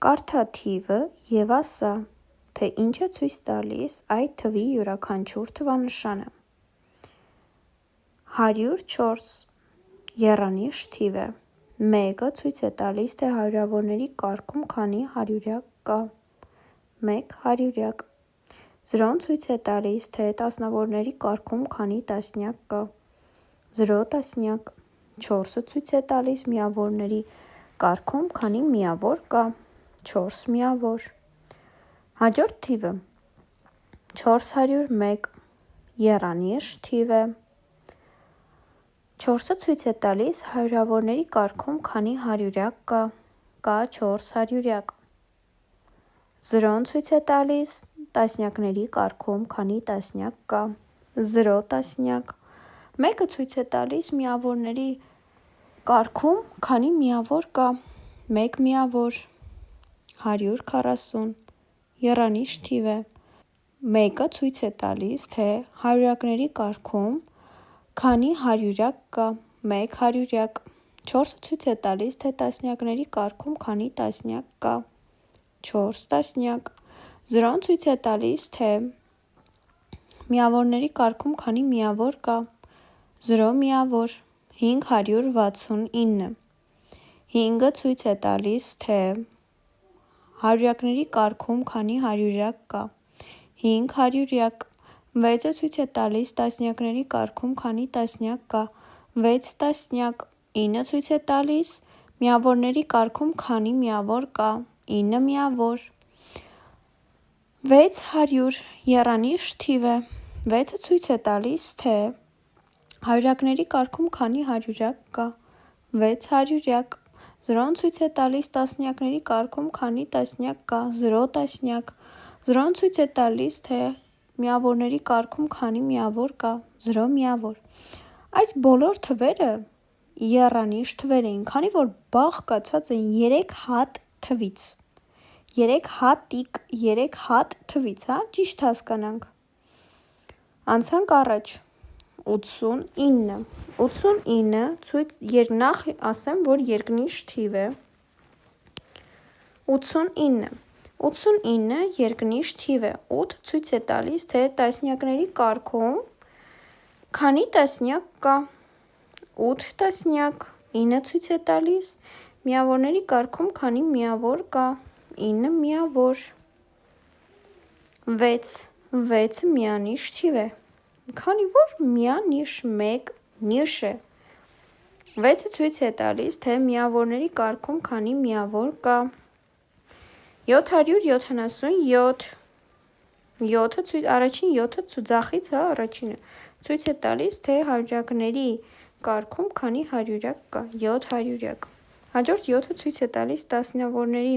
Կարդա թիվը և ասա, թե ինչ է ցույց տալիս այդ թվի յուրաքանչյուր թվանշանը։ 104 եռանիշ թիվ է։ 1-ը ցույց է տալիս, թե հարյուրավորների կարգում քանի հարյուրյակ կա։ 1 հարյուրյակ։ 0-ն ցույց է տալիս, թե տասնավորների կարգում քանի տասնյակ կա։ 0 տասնյակ։ 4-ը ցույց է տալիս միավորների կարգում քանի միավոր կա։ 4 միավոր։ Հաջորդ թիվը 401 եռանիշ թիվ է։ 4-ը ցույց է տալիս հարյուրավորների կարգում քանի հարյուրյակ կա։ Կա 4 հարյուրյակ։ 0-ն ցույց է տալիս տասնյակների կարգում քանի տասնյակ կա։ 0 տասնյակ։ 1-ը ցույց է տալիս միավորների կարգում քանի միավոր կա։ 1 միավոր։ 140 եռանիշ թիվ է։ 1-ը ցույց է տալիս, թե հարյուրակների կարգում քանի հարյուրյակ կա։ 1 հարյուրյակ։ 4-ը ցույց է տալիս, թե տասնյակների կարգում քանի տասնյակ կա։ 4 տասնյակ։ 0-ն ցույց է տալիս, թե միավորների կարգում քանի միավոր կա։ 0 միավոր։ 569։ 5-ը ցույց է տալիս, թե հարյուրակների կարգում քանի հարյուրյակ կա։ 5 հարյուրյակ։ 6-ը ցույց է տալիս տասնյակների կարգում քանի տասնյակ կա։ 6 տասնյակ։ 9-ը ցույց է տալիս միավորների կարգում քանի միավոր կա։ 9 միավոր։ 600 եռանիշ թիվ է։ 6-ը ցույց է տալիս, թե հարյուրակների կարգում քանի հարյուրյակ կա։ 6 հարյուրյակ։ 0-ն ցույց է տալիս տասնյակների կարգում քանի տասնյակ կա։ 0 տասնյակ։ 0-ն ցույց է տալիս, թե միավորների կարգում քանի միավոր կա։ 0 միավոր։ Այս բոլոր թվերը եռանիշ թվեր էին, քանի որ բաղկացած են 3 հատ թվից։ 3 հատիկ 3 հատ թվից, ճիշտ հասկանանք։ Անցանք առաջ։ 89։ 89 նախ ասեմ, որ երկնիշ թիվ է։ 89։ 89 երկնիշ թիվ է։ 8 ցույց է տալիս, թե տասնյակների կարգում քանի տասնյակ կա։ 8 տասնյակ։ 9 ցույց է տալիս միավորների կարգում քանի միավոր կա։ 9 միավոր։ 6 միանիշ թիվ է, քանի որ միանիշ մեկ նիշ է։ 6-ը ցույց է տալիս, թե միավորների կարգում քանի միավոր կա։ 777։ 7-ը առաջին 7-ը ձախից, առաջինը ցույց է տալիս, թե հարյուրակների կարգում քանի հարյուրյակ կա։ 7 հարյուրյակ։ Հաջորդ 7-ը ցույց է տալիս տասնյակների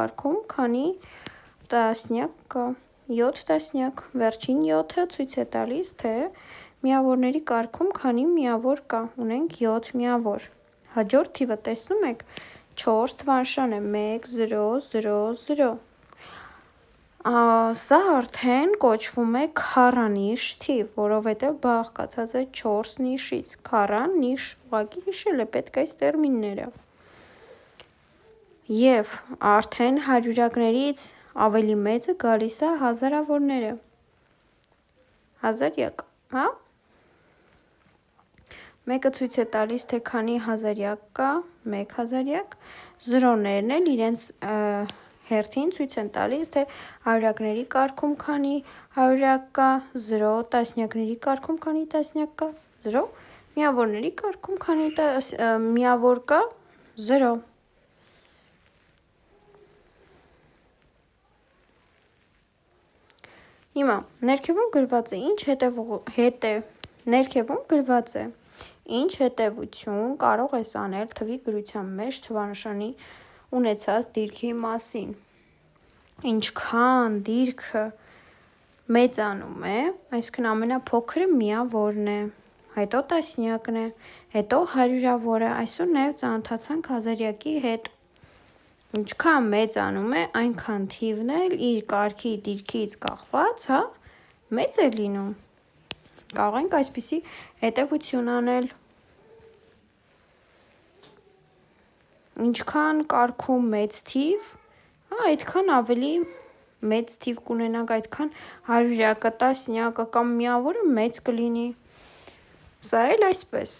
կարգում քանի տասնյակ կա։ 7 տասնյակ։ Վերջին 7-ը ցույց է տալիս, թե միավորների կարգում քանի միավոր կա։ Ունենք 7 միավոր։ Հաջորդ թիվը տեսնում եք 4 թվանշան է 1 0 0 0։ Սա արդեն կոչվում է քառանիշ թիվ, որովհետև բաղկացած է 4 նիշից։ Քառանիշ, ուղղակի հիշել է պետք այս տերմինները։ Եվ արդեն հարյուրակներից ավելի մեծը գալիս է հազարավորները։ Հազարյակ, հա։ Մեկը ցույց է տալիս, թե քանի հազարյակ կա, 1 հազարյակ։ Զրոներն էլ իրենց հերթին ցույց են տալիս, թե հարյուրակների կարգում քանի հարյուրյակ կա, 0 տասնյակների կարգում քանի տասնյակ կա, 0 միավորների կարգում քանի միավոր կա, 0։ Հիմա ներքևում գրված է ինչ հետևություն կարող ես անել թվի գրության մեջ թվանշանի ունեցած դիրքի մասին։ Ինչքան դիրքը մեծանում է, այսինքն ամենափոքրը միավորն է, հետո տասնյակն է, հետո հարյուրավորը, այսօր նաև ծանոթացանք հազարյակի հետ։ Ինչքան մեծանում է, այնքան թիվն էլ իր կարգի դիրքից կախված, մեծ է լինում։ Կարող ենք այսպիսի հետևություն անել։ ինչքան կարգում մեծ թիվ, այդքան ավելի մեծ թիվ կունենանք, այդքան հարյուրյակը, տասնյակը կամ միավորը մեծ կլինի, սա էլ այսպես: